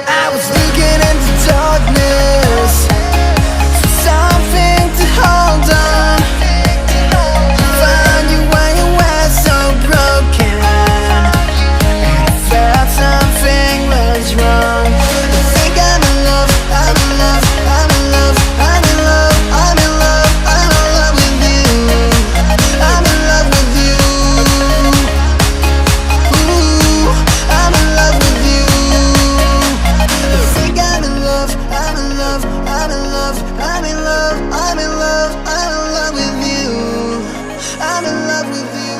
I was looking into darkness for something to hold on. Found you when you were so broken, and I felt something was wrong. I think I'm in love, I'm in love, I'm in love, I'm in love, I'm in love, I'm in love with you. I'm in love with you. Ooh, I'm in love with you. I think I'm in love, I'm in love, I'm in love, I'm in love, I'm in love, I'm in love with you. I'm in love with you.